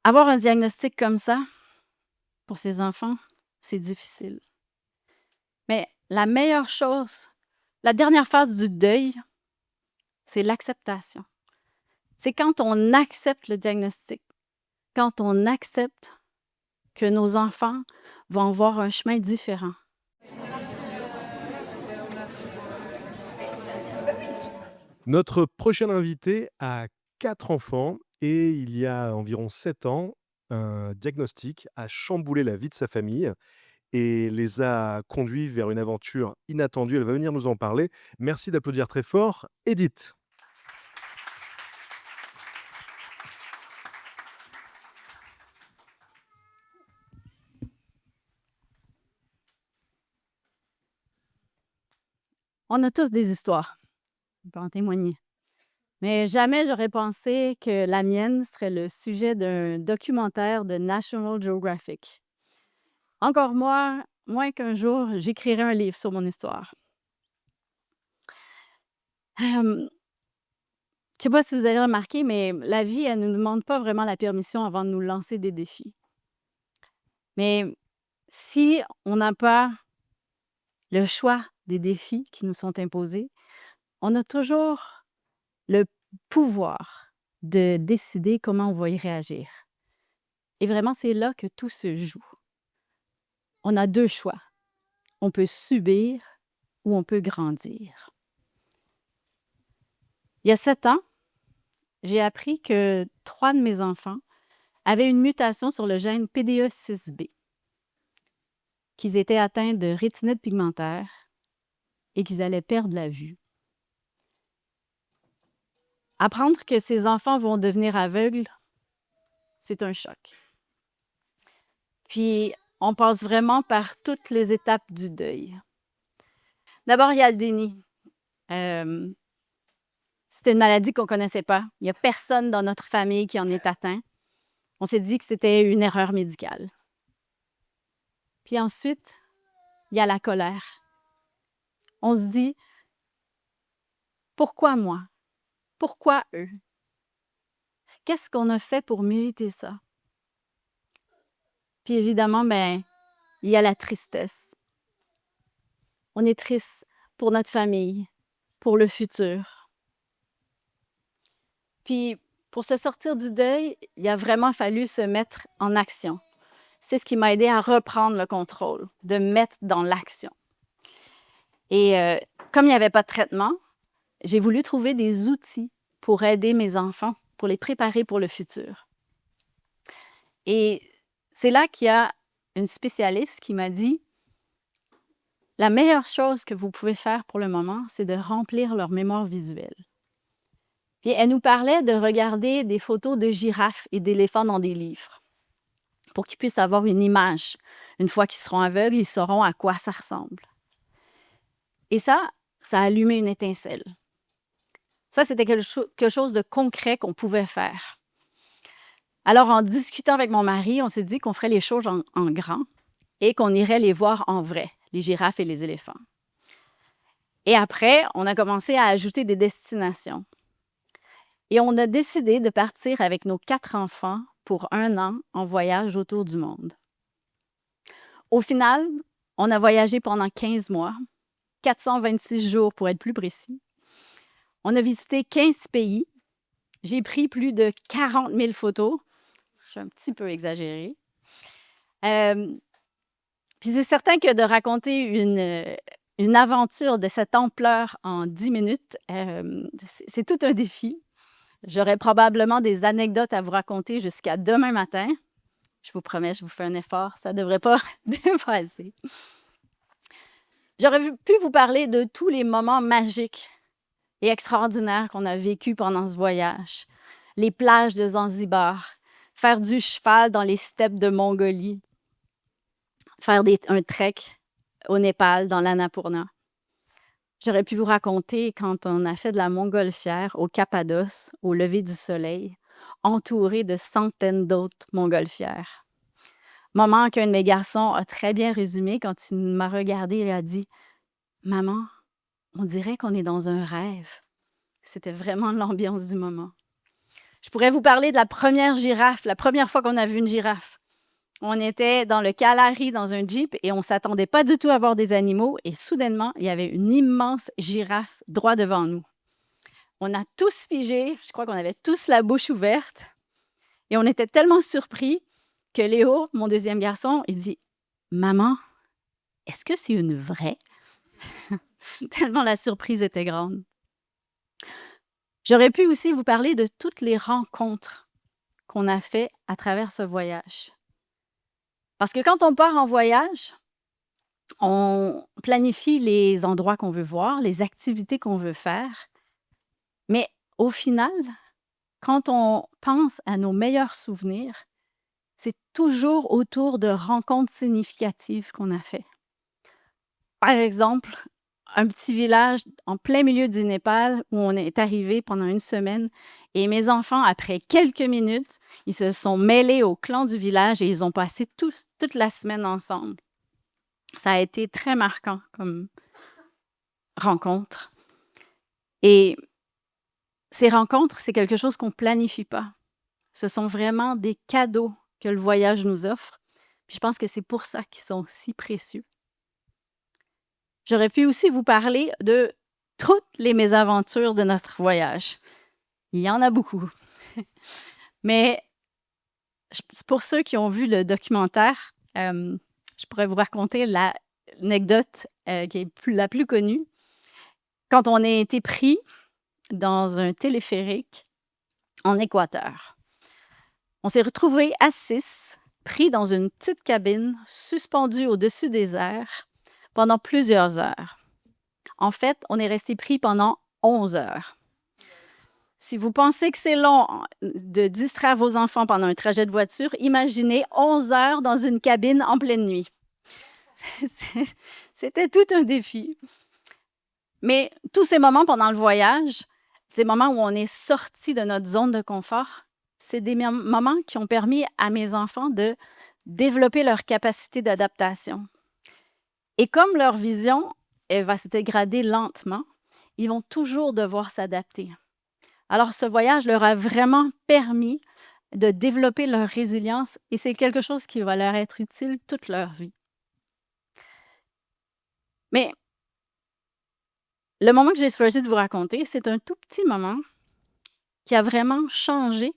Avoir un diagnostic comme ça, pour ces enfants, c'est difficile. Mais la dernière phase du deuil, c'est l'acceptation. C'est quand on accepte le diagnostic, quand on accepte que nos enfants vont avoir un chemin différent. Notre prochain invité a 4 enfants et il y a environ 7 ans, un diagnostic a chamboulé la vie de sa famille et les a conduits vers une aventure inattendue. Elle va venir nous en parler. Merci d'applaudir très fort Edith. On a tous des histoires, on peut en témoigner. Mais jamais j'aurais pensé que la mienne serait le sujet d'un documentaire de National Geographic. Encore moins qu'un jour, j'écrirai un livre sur mon histoire. Je sais pas si vous avez remarqué, mais la vie, elle ne nous demande pas vraiment la permission avant de nous lancer des défis. Mais si on n'a pas le choix des défis qui nous sont imposés, on a toujours le pouvoir de décider comment on va y réagir. Et vraiment, c'est là que tout se joue. On a 2 choix. On peut subir ou on peut grandir. Il y a 7 ans, j'ai appris que 3 de mes enfants avaient une mutation sur le gène PDE6B, qu'ils étaient atteints de rétinite pigmentaire et qu'ils allaient perdre la vue. Apprendre que ces enfants vont devenir aveugles, c'est un choc. Puis, on passe vraiment par toutes les étapes du deuil. D'abord, il y a le déni. C'était une maladie qu'on ne connaissait pas. Il n'y a personne dans notre famille qui en est atteint. On s'est dit que c'était une erreur médicale. Puis ensuite, il y a la colère. On se dit, pourquoi moi? Pourquoi eux? Qu'est-ce qu'on a fait pour mériter ça? Puis évidemment, il y a la tristesse. On est triste pour notre famille, pour le futur. Puis, pour se sortir du deuil, il a vraiment fallu se mettre en action. C'est ce qui m'a aidé à reprendre le contrôle, de mettre dans l'action. Et comme il n'y avait pas de traitement, j'ai voulu trouver des outils pour aider mes enfants, pour les préparer pour le futur. Et c'est là qu'il y a une spécialiste qui m'a dit « La meilleure chose que vous pouvez faire pour le moment, c'est de remplir leur mémoire visuelle. » Puis elle nous parlait de regarder des photos de girafes et d'éléphants dans des livres pour qu'ils puissent avoir une image. Une fois qu'ils seront aveugles, ils sauront à quoi ça ressemble. Et ça a allumé une étincelle. Ça, c'était quelque chose de concret qu'on pouvait faire. Alors, en discutant avec mon mari, on s'est dit qu'on ferait les choses en grand et qu'on irait les voir en vrai, les girafes et les éléphants. Et après, on a commencé à ajouter des destinations. Et on a décidé de partir avec nos 4 enfants pour 1 an en voyage autour du monde. Au final, on a voyagé pendant 15 mois, 426 jours pour être plus précis. On a visité 15 pays. J'ai pris plus de 40 000 photos. Je suis un petit peu exagérée. Puis c'est certain que de raconter une aventure de cette ampleur en 10 minutes, c'est tout un défi. J'aurais probablement des anecdotes à vous raconter jusqu'à demain matin. Je vous promets, je vous fais un effort, ça ne devrait pas dépasser. J'aurais pu vous parler de tous les moments magiques et extraordinaires qu'on a vécus pendant ce voyage. Les plages de Zanzibar, faire du cheval dans les steppes de Mongolie, faire un trek au Népal, dans l'Annapurna. J'aurais pu vous raconter quand on a fait de la montgolfière au Cappadoce, au lever du soleil, entouré de centaines d'autres montgolfières. Moment qu'un de mes garçons a très bien résumé quand il m'a regardé et a dit « Maman, on dirait qu'on est dans un rêve. » C'était vraiment l'ambiance du moment. Je pourrais vous parler de la première girafe, la première fois qu'on a vu une girafe. On était dans le Kalahari, dans un Jeep, et on ne s'attendait pas du tout à voir des animaux. Et soudainement, il y avait une immense girafe droit devant nous. On a tous figé, je crois qu'on avait tous la bouche ouverte. Et on était tellement surpris que Léo, mon deuxième garçon, il dit « Maman, est-ce que c'est une vraie? » Tellement la surprise était grande. J'aurais pu aussi vous parler de toutes les rencontres qu'on a faites à travers ce voyage. Parce que quand on part en voyage, on planifie les endroits qu'on veut voir, les activités qu'on veut faire. Mais au final, quand on pense à nos meilleurs souvenirs, c'est toujours autour de rencontres significatives qu'on a fait. Par exemple, un petit village en plein milieu du Népal où on est arrivé pendant une semaine et mes enfants, après quelques minutes, ils se sont mêlés au clan du village et ils ont passé toute la semaine ensemble. Ça a été très marquant comme rencontre. Et ces rencontres, c'est quelque chose qu'on ne planifie pas. Ce sont vraiment des cadeaux que le voyage nous offre. Puis je pense que c'est pour ça qu'ils sont si précieux. J'aurais pu aussi vous parler de toutes les mésaventures de notre voyage. Il y en a beaucoup. Mais pour ceux qui ont vu le documentaire, je pourrais vous raconter l'anecdote qui est la plus connue. Quand on a été pris dans un téléphérique en Équateur, on s'est retrouvés à 6, pris dans une petite cabine, suspendue au-dessus des airs, pendant plusieurs heures. En fait, on est resté pris pendant 11 heures. Si vous pensez que c'est long de distraire vos enfants pendant un trajet de voiture, imaginez 11 heures dans une cabine en pleine nuit. C'était tout un défi. Mais tous ces moments pendant le voyage, ces moments où on est sorti de notre zone de confort, c'est des moments qui ont permis à mes enfants de développer leur capacité d'adaptation. Et comme leur vision elle va se dégrader lentement, ils vont toujours devoir s'adapter. Alors, ce voyage leur a vraiment permis de développer leur résilience et c'est quelque chose qui va leur être utile toute leur vie. Mais le moment que j'ai choisi de vous raconter, c'est un tout petit moment qui a vraiment changé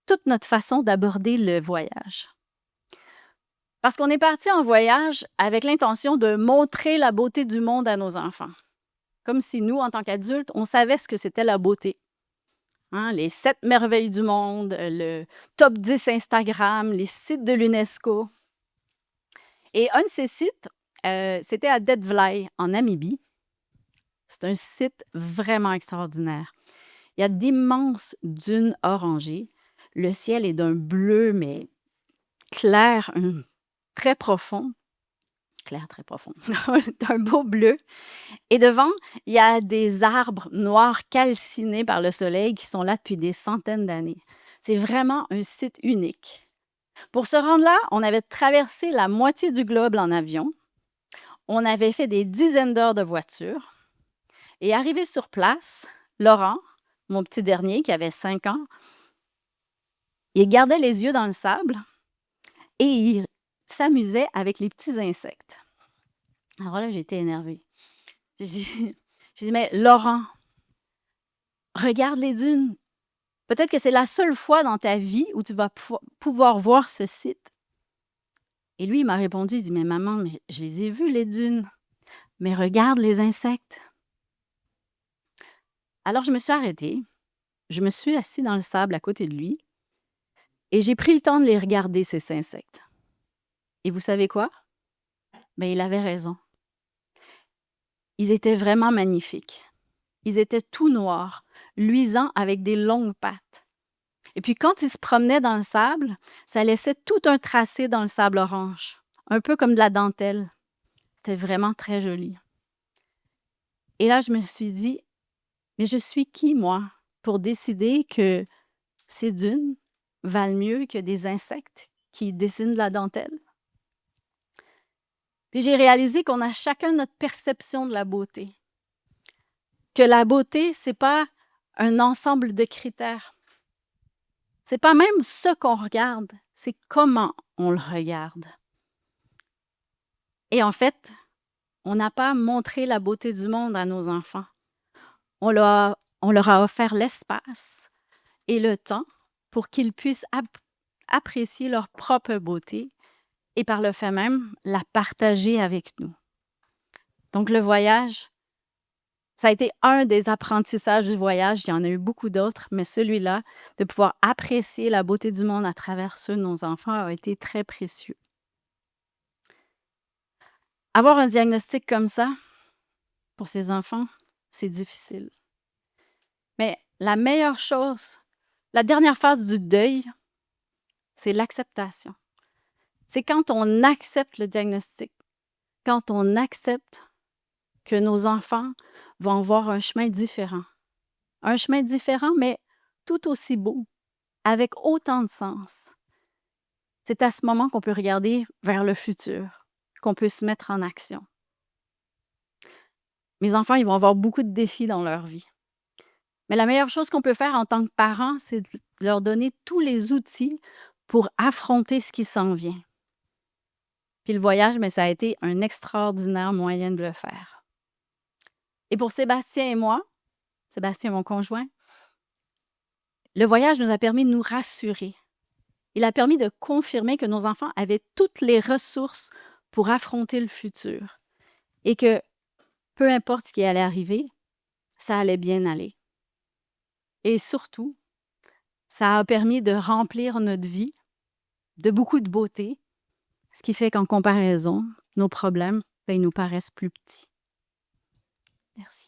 toute notre façon d'aborder le voyage. Parce qu'on est parti en voyage avec l'intention de montrer la beauté du monde à nos enfants. Comme si nous, en tant qu'adultes, on savait ce que c'était la beauté. Hein, les 7 merveilles du monde, le top 10 Instagram, les sites de l'UNESCO. Et un de ces sites, c'était à Detevlei, en Namibie. C'est un site vraiment extraordinaire. Il y a d'immenses dunes orangées. Le ciel est d'un bleu, mais clair, très profond. Clair, très profond. d'un beau bleu. Et devant, il y a des arbres noirs calcinés par le soleil qui sont là depuis des centaines d'années. C'est vraiment un site unique. Pour se rendre là, on avait traversé la moitié du globe en avion. On avait fait des dizaines d'heures de voiture. Et arrivé sur place, Laurent, mon petit dernier qui avait 5 ans, il gardait les yeux dans le sable et il s'amusait avec les petits insectes. Alors là, j'étais énervée. J'ai dit, mais Laurent, regarde les dunes. Peut-être que c'est la seule fois dans ta vie où tu vas pouvoir voir ce site. Et lui, il m'a répondu, il dit, mais maman, mais je les ai vues, les dunes. Mais regarde les insectes. Alors, je me suis arrêtée. Je me suis assise dans le sable à côté de lui et j'ai pris le temps de les regarder, ces insectes. Et vous savez quoi? Ben, il avait raison. Ils étaient vraiment magnifiques. Ils étaient tout noirs, luisants avec des longues pattes. Et puis quand ils se promenaient dans le sable, ça laissait tout un tracé dans le sable orange, un peu comme de la dentelle. C'était vraiment très joli. Et là, je me suis dit, mais je suis qui, moi, pour décider que ces dunes valent mieux que des insectes qui dessinent de la dentelle? Puis j'ai réalisé qu'on a chacun notre perception de la beauté. Que la beauté, ce n'est pas un ensemble de critères. C'est pas même ce qu'on regarde, c'est comment on le regarde. Et en fait, on n'a pas montré la beauté du monde à nos enfants. On leur a offert l'espace et le temps pour qu'ils puissent apprécier leur propre beauté et par le fait même la partager avec nous. Donc le voyage, ça a été un des apprentissages du voyage. Il y en a eu beaucoup d'autres, mais celui-là, de pouvoir apprécier la beauté du monde à travers ceux de nos enfants, a été très précieux. Avoir un diagnostic comme ça, pour ces enfants, c'est difficile. Mais la meilleure chose, la dernière phase du deuil, c'est l'acceptation. C'est quand on accepte le diagnostic, quand on accepte que nos enfants vont avoir un chemin différent. Un chemin différent, mais tout aussi beau, avec autant de sens. C'est à ce moment qu'on peut regarder vers le futur, qu'on peut se mettre en action. Mes enfants, ils vont avoir beaucoup de défis dans leur vie. Mais la meilleure chose qu'on peut faire en tant que parent, c'est de leur donner tous les outils pour affronter ce qui s'en vient. Puis le voyage, mais ça a été un extraordinaire moyen de le faire. Et pour Sébastien et moi, Sébastien, mon conjoint, le voyage nous a permis de nous rassurer. Il a permis de confirmer que nos enfants avaient toutes les ressources pour affronter le futur et que peu importe ce qui allait arriver, ça allait bien aller. Et surtout, ça a permis de remplir notre vie de beaucoup de beauté, ce qui fait qu'en comparaison, nos problèmes, ils nous paraissent plus petits. Merci.